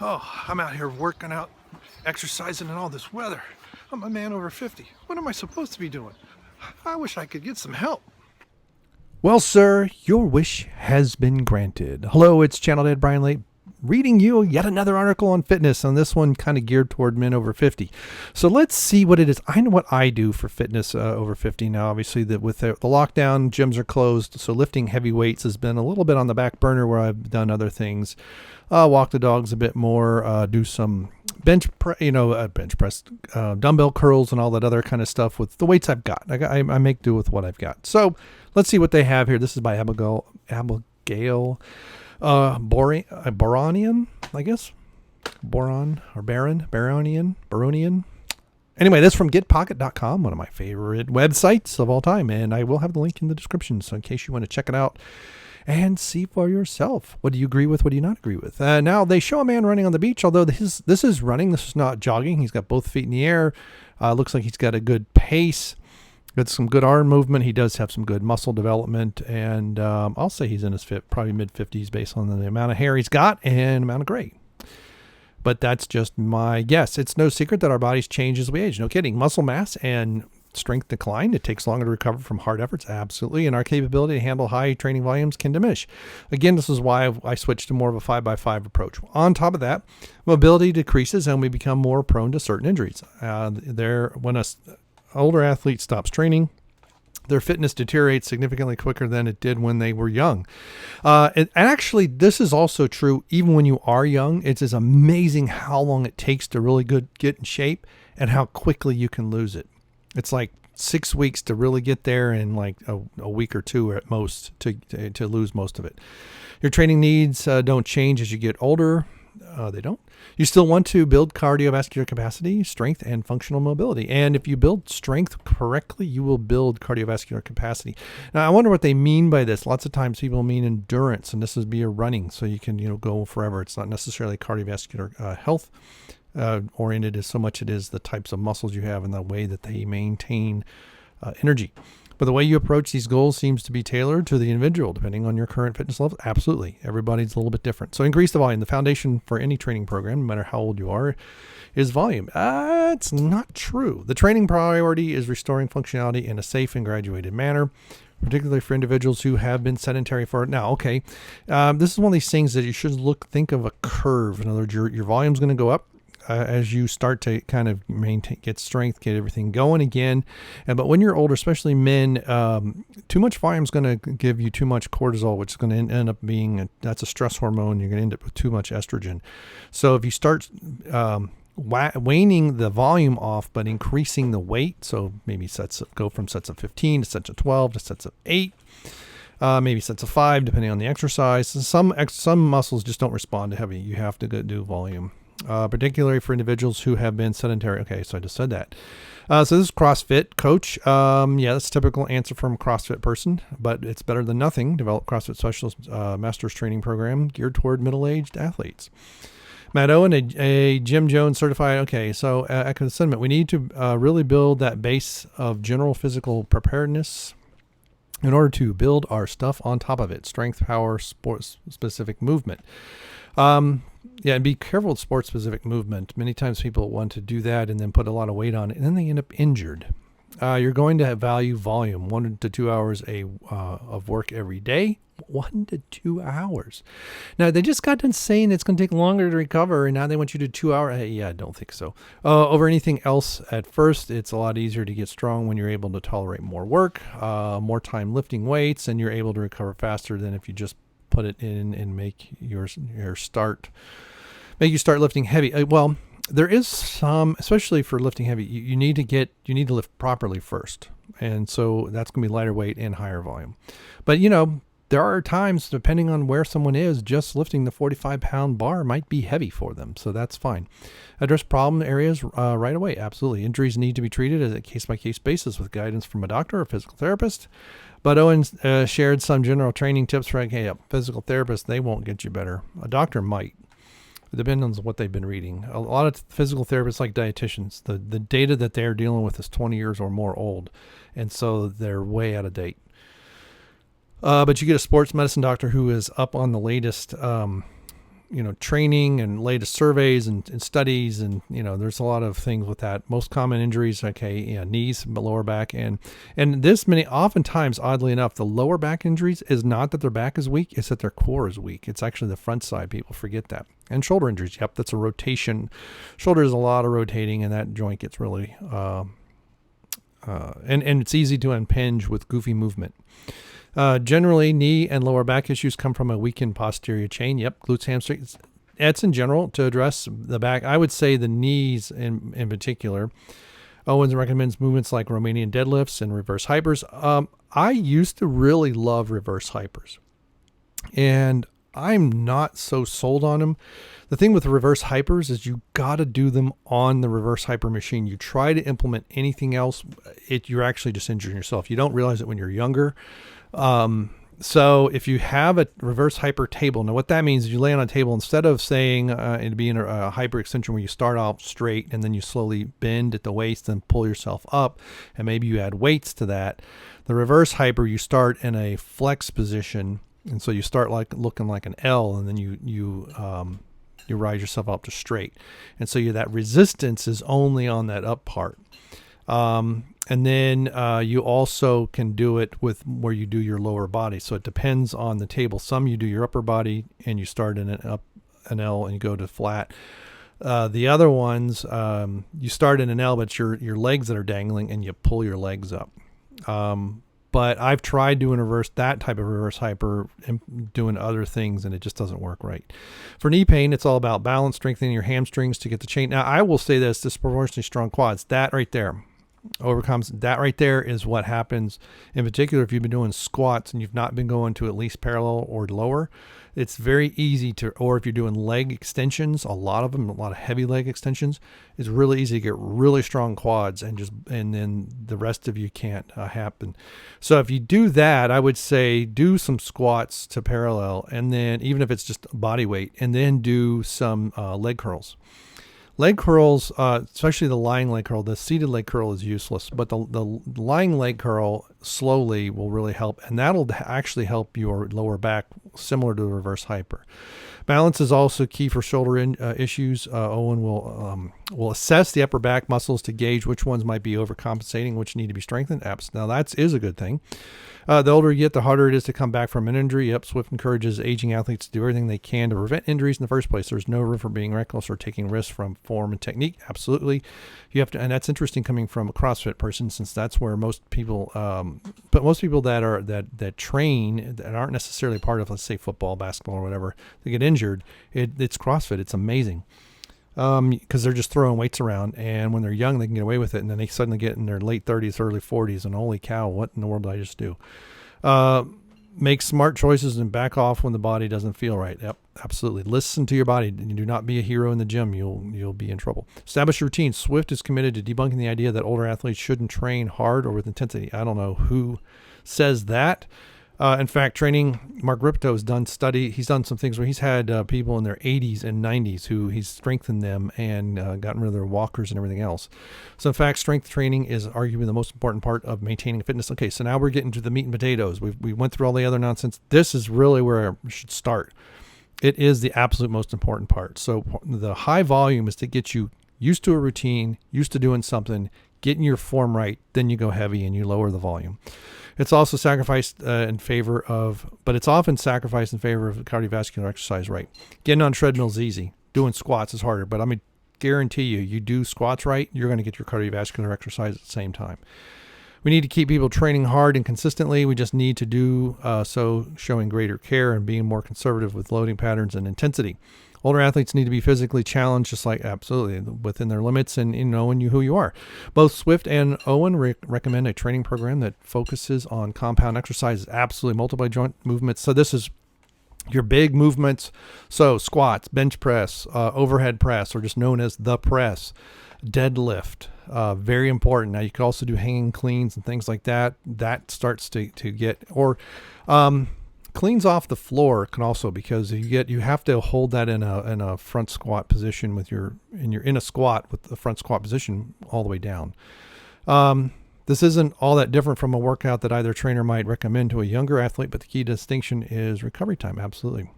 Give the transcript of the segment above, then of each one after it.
Oh, I'm out here working out, exercising in all this weather. I'm a man over 50. What am I supposed to be doing? I wish I could get some help. Well, sir, your wish has been granted. Hello, it's Channel Dad Bryon Lape, reading you yet another article on fitness, and this one kind of geared toward men over 50. So let's see what it is. I know what I do for fitness over 50 now. Obviously, with the lockdown, gyms are closed, so lifting heavy weights has been a little bit on the back burner where I've done other things. Walk the dogs a bit more, do some bench press, dumbbell curls and all that other kind of stuff with the weights I've got. I make do with what I've got. So let's see what they have here. This is by Abigail Barronian, I guess. Barronian. Anyway, this is from getpocket.com, one of my favorite websites of all time. And I will have the link in the description. So in case you want to check it out and see for yourself. What do you agree with? What do you not agree with? Now, they show a man running on the beach, although this is running. This is not jogging. He's got both feet in the air. Looks like he's got a good pace. Got some good arm movement. He does have some good muscle development. And I'll say he's in his probably mid-50s based on the amount of hair he's got and amount of gray. But that's just my guess. It's no secret that our bodies change as we age. No kidding. Muscle mass and strength decline. It takes longer to recover from hard efforts. Absolutely. And our capability to handle high training volumes can diminish. Again, this is why I switched to more of a 5x5 approach. On top of that, mobility decreases and we become more prone to certain injuries. When an older athlete stops training, their fitness deteriorates significantly quicker than it did when they were young. And actually, this is also true even when you are young. It's just amazing how long it takes to really get in shape and how quickly you can lose it. It's like 6 weeks to really get there and like a week or two at most to lose most of it. Your training needs don't change as you get older. They don't. You still want to build cardiovascular capacity, strength, and functional mobility. And if you build strength correctly, you will build cardiovascular capacity. Now, I wonder what they mean by this. Lots of times people mean endurance, and this would be a running, so you can go forever. It's not necessarily cardiovascular health oriented as so much it is the types of muscles you have and the way that they maintain energy. But the way you approach these goals seems to be tailored to the individual, depending on your current fitness level. Absolutely. Everybody's a little bit different. So increase the volume. The foundation for any training program, no matter how old you are, is volume. It's not true. The training priority is restoring functionality in a safe and graduated manner, particularly for individuals who have been sedentary for it. Now, okay, this is one of these things that you should think of a curve. In other words, your volume's going to go up as you start to kind of get strength, get everything going again. But when you're older, especially men, too much volume is going to give you too much cortisol, which is going to end up being, that's a stress hormone. You're going to end up with too much estrogen. So if you start waning the volume off, but increasing the weight, so maybe go from sets of 15 to sets of 12 to sets of 8, maybe sets of 5, depending on the exercise. Some muscles just don't respond to heavy. You have to do volume. Particularly for individuals who have been sedentary. Okay, so I just said that. So this is CrossFit coach. That's a typical answer from a CrossFit person, but it's better than nothing. Develop CrossFit Specialist Master's Training Program geared toward middle-aged athletes. Matt Owen, a Jim Jones certified. Okay, so echo the sentiment. We need to really build that base of general physical preparedness in order to build our stuff on top of it. Strength, power, sports-specific movement. And be careful with sports-specific movement. Many times people want to do that and then put a lot of weight on it, and then they end up injured. You're going to value volume, 1 to 2 hours of work every day, 1 to 2 hours. Now, they just got done saying it's going to take longer to recover, and now they want you to 2 hours. Hey, I don't think so. Over anything else, at first, it's a lot easier to get strong when you're able to tolerate more work, more time lifting weights, and you're able to recover faster than if you just put it in and make you start lifting heavy. Well, there is some, especially for lifting heavy, you need to lift properly first. And so that's going to be lighter weight and higher volume. But there are times, depending on where someone is, just lifting the 45-pound bar might be heavy for them. So that's fine. Address problem areas right away. Absolutely. Injuries need to be treated as a case-by-case basis with guidance from a doctor or physical therapist. But Owen shared some general training tips for a physical therapist. They won't get you better. A doctor might. It depends on what they've been reading. A lot of physical therapists, like dietitians, the data that they're dealing with is 20 years or more old. And so they're way out of date. But you get a sports medicine doctor who is up on the latest training and latest surveys and studies, and there's a lot of things with that. Most common injuries, knees, lower back, and oftentimes, oddly enough, the lower back injuries is not that their back is weak, it's that their core is weak. It's actually the front side. People forget that. And shoulder injuries, yep, that's a rotation. Shoulder is a lot of rotating, and that joint gets really and it's easy to impinge with goofy movement. Generally, knee and lower back issues come from a weakened posterior chain. Yep, glutes, hamstrings. That's in general to address the back. I would say the knees in particular. Owen recommends movements like Romanian deadlifts and reverse hypers. I used to really love reverse hypers, and I'm not so sold on them. The thing with the reverse hypers is you got to do them on the reverse hyper machine. You try to implement anything else, you're actually just injuring yourself. You don't realize it when you're younger. So if you have a reverse hyper table, now what that means is you lay on a table, instead of saying it'd be in a hyper extension where you start off straight and then you slowly bend at the waist and pull yourself up, and maybe you add weights to that. The reverse hyper, you start in a flex position, and so you start like looking like an L, and then you rise yourself up to straight, and so that resistance is only on that up part. And then you also can do it with where you do your lower body. So it depends on the table. Some you do your upper body and you start in an L and you go to flat. The other ones, you start in an L, but it's your legs that are dangling, and you pull your legs up. But I've tried doing that type of reverse hyper and doing other things, and it just doesn't work right. For knee pain, it's all about balance, strengthening your hamstrings to get the chain. Now, I will say this, disproportionately strong quads, that right there overcomes. That right there is what happens. In particular, if you've been doing squats and you've not been going to at least parallel or lower, it's very easy to, or if you're doing leg extensions, a lot of heavy leg extensions, it's really easy to get really strong quads, and then the rest of you can't happen. So if you do that, I would say do some squats to parallel, and then even if it's just body weight, and then do some leg curls. Leg curls, especially the lying leg curl, the seated leg curl is useless, but the lying leg curl slowly will really help, and that'll actually help your lower back, similar to the reverse hyper. Balance is also key for shoulder issues. Owen will assess the upper back muscles to gauge which ones might be overcompensating, which need to be strengthened. Now that is a good thing. The older you get, the harder it is to come back from an injury. Yep, Swift encourages aging athletes to do everything they can to prevent injuries in the first place. There's no room for being reckless or taking risks from form and technique. Absolutely. You have to, and that's interesting coming from a CrossFit person, since that's where most people, but most people that train, that aren't necessarily part of, let's say, football, basketball, or whatever, they get injured. It's CrossFit. It's amazing. Because they're just throwing weights around, and when they're young, they can get away with it, and then they suddenly get in their late 30s, early 40s, and holy cow, what in the world did I just do? Make smart choices and back off when the body doesn't feel right. Yep, absolutely. Listen to your body. Do not be a hero in the gym. You'll be in trouble. Establish your routine. Swift is committed to debunking the idea that older athletes shouldn't train hard or with intensity. I don't know who says that. In fact, Mark Ripto has done he's done some things where he's had people in their 80s and 90s who he's strengthened them and gotten rid of their walkers and everything else. So in fact, strength training is arguably the most important part of maintaining fitness. Okay, so now we're getting to the meat and potatoes. We went through all the other nonsense. This is really where we should start. It is the absolute most important part. So the high volume is to get you used to a routine, used to doing something, getting your form right, then you go heavy and you lower the volume. It's also sacrificed but it's often sacrificed in favor of cardiovascular exercise, right? Getting on treadmill is easy. Doing squats is harder, but I guarantee you do squats right, you're going to get your cardiovascular exercise at the same time. We need to keep people training hard and consistently. We just need to do so showing greater care and being more conservative with loading patterns and intensity. Older athletes need to be physically challenged, just like absolutely within their limits and knowing who you are. Both Swift and Owen recommend a training program that focuses on compound exercises, absolutely multiple joint movements. So this is your big movements. So squats, bench press, overhead press, or just known as the press, deadlift, very important. Now you could also do hanging cleans and things like that. That starts to get, or cleans off the floor can also, because you have to hold that in a front squat position you're in a squat with the front squat position all the way down. This isn't all that different from a workout that either trainer might recommend to a younger athlete, but the key distinction is recovery time. Absolutely.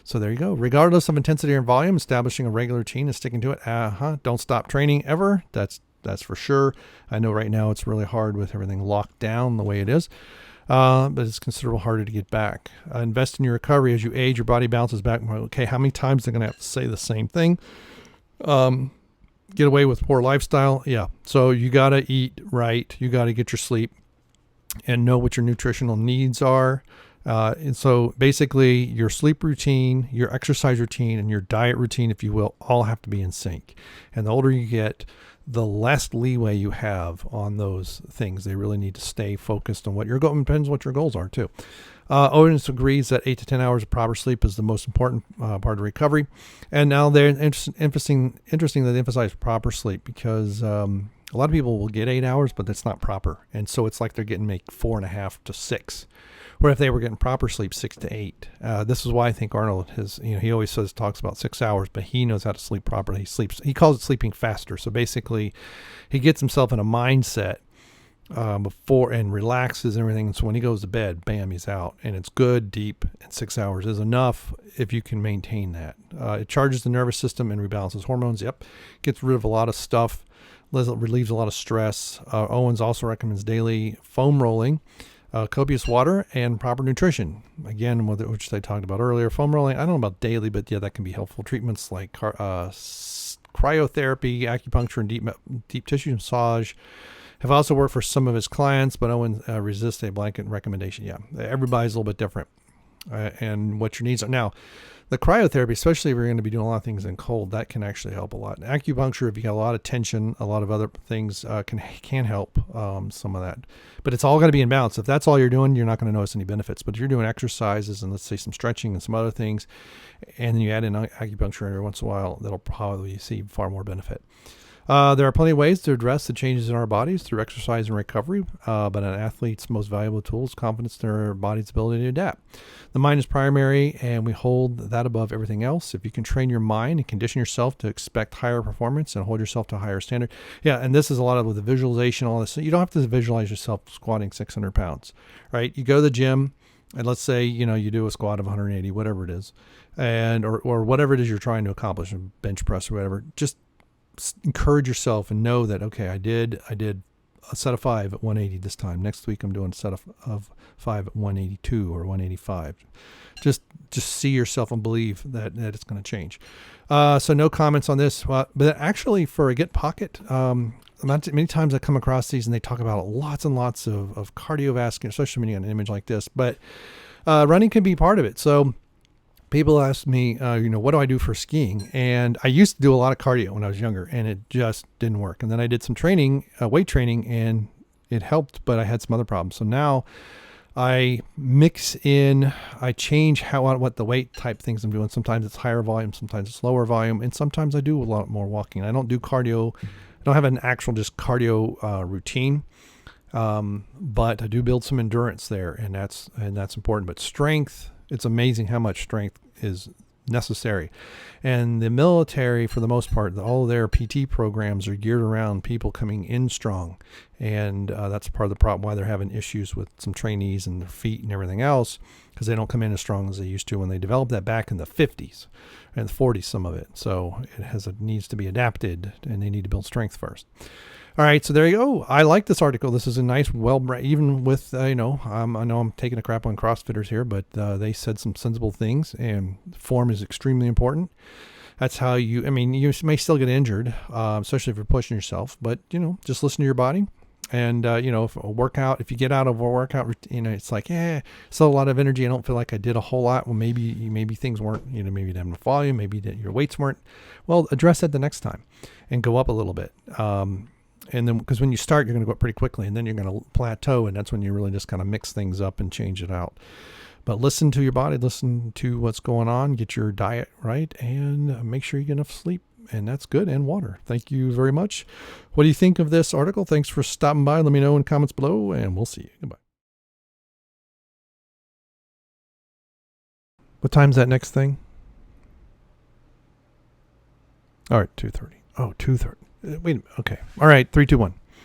So there you go. Regardless of intensity or volume, establishing a regular routine and sticking to it. Don't stop training ever. That's for sure. I know right now it's really hard with everything locked down the way it is. But it's considerable harder to get back. Invest in your recovery. As you age, your body bounces back. Okay, how many times they're going to have to say the same thing? Get away with poor lifestyle. Yeah. So you got to eat right. You got to get your sleep and know what your nutritional needs are. And so basically your sleep routine, your exercise routine, and your diet routine, if you will, all have to be in sync. And the older you get, the less leeway you have on those things. They really need to stay focused on what your goal, depends what your goals are too. Owen agrees that 8 to 10 hours of proper sleep is the most important part of recovery. And now they're interesting that they emphasize proper sleep because a lot of people will get 8 hours, but that's not proper. And so it's like they're getting 4.5 to 6. Where if they were getting proper sleep, 6 to 8. This is why I think Arnold he always talks about 6 hours, but he knows how to sleep properly. He calls it sleeping faster. So basically he gets himself in a mindset before and relaxes and everything. And so when he goes to bed, bam, he's out, and it's good, deep, and 6 hours is enough if you can maintain that. It charges the nervous system and rebalances hormones. Yep. Gets rid of a lot of stuff, relieves a lot of stress. Owens also recommends daily foam rolling, copious water, and proper nutrition. Again, which they talked about earlier. Foam rolling, I don't know about daily, but yeah, that can be helpful. Treatments like cryotherapy, acupuncture, and deep tissue massage have also worked for some of his clients, but Owen resists a blanket recommendation. Yeah, everybody's a little bit different and what your needs are. Now, the cryotherapy, especially if you're going to be doing a lot of things in cold, that can actually help a lot. Acupuncture, if you got a lot of tension, a lot of other things can help some of that. But it's all going to be in balance. If that's all you're doing, you're not going to notice any benefits. But if you're doing exercises and let's say some stretching and some other things, and then you add in acupuncture every once in a while, that'll probably see far more benefit. There are plenty of ways to address the changes in our bodies through exercise and recovery, but an athlete's most valuable tool is confidence in their body's ability to adapt. The mind is primary, and we hold that above everything else. If you can train your mind and condition yourself to expect higher performance and hold yourself to a higher standard. Yeah, and this is a lot of with the visualization, all this. So you don't have to visualize yourself squatting 600 pounds, right? You go to the gym, and let's say, you do a squat of 180, whatever it is, and or whatever it is you're trying to accomplish, a bench press or whatever. Just encourage yourself and know that, okay, I did a set of 5 at 180 this time. Next week I'm doing a set of 5 at 182 or 185. Just see yourself and believe that it's going to change. So no comments on this, but actually for a Get Pocket, many times I come across these and they talk about lots and lots of cardiovascular, especially when you get an image like this, but running can be part of it. So people ask me, what do I do for skiing? And I used to do a lot of cardio when I was younger, and it just didn't work. And then I did some training, weight training, and it helped, but I had some other problems. So now I change what the weight type things I'm doing. Sometimes it's higher volume, sometimes it's lower volume, and sometimes I do a lot more walking. I don't do cardio. I don't have an actual just cardio routine. But I do build some endurance there, and that's important. But strength, it's amazing how much strength is necessary. And the military, for the most part, all of their PT programs are geared around people coming in strong. And that's part of the problem why they're having issues with some trainees and their feet and everything else, because they don't come in as strong as they used to when they developed that back in the 50s and the 40s, some of it. So it needs to be adapted, and they need to build strength first. All right, so there you go. I like this article. This is a nice, even with, I know I'm taking a crap on CrossFitters here, but they said some sensible things, and form is extremely important. That's how you may still get injured, especially if you're pushing yourself, but, just listen to your body. And, if you get out of a workout, it's like, still a lot of energy. I don't feel like I did a whole lot. Well, maybe things weren't, maybe you didn't have enough volume, maybe your weights weren't. Well, address that the next time and go up a little bit. And then, because when you start, you're going to go up pretty quickly, and then you're going to plateau, and that's when you really just kind of mix things up and change it out. But listen to your body, listen to what's going on, get your diet right, and make sure you get enough sleep, and that's good, and water. Thank you very much. What do you think of this article? Thanks for stopping by. Let me know in comments below, and we'll see you. Goodbye. What time's that next thing? All right, 2:30. Oh, 2:30. Wait a minute. Okay. All right, 3, 2, 1.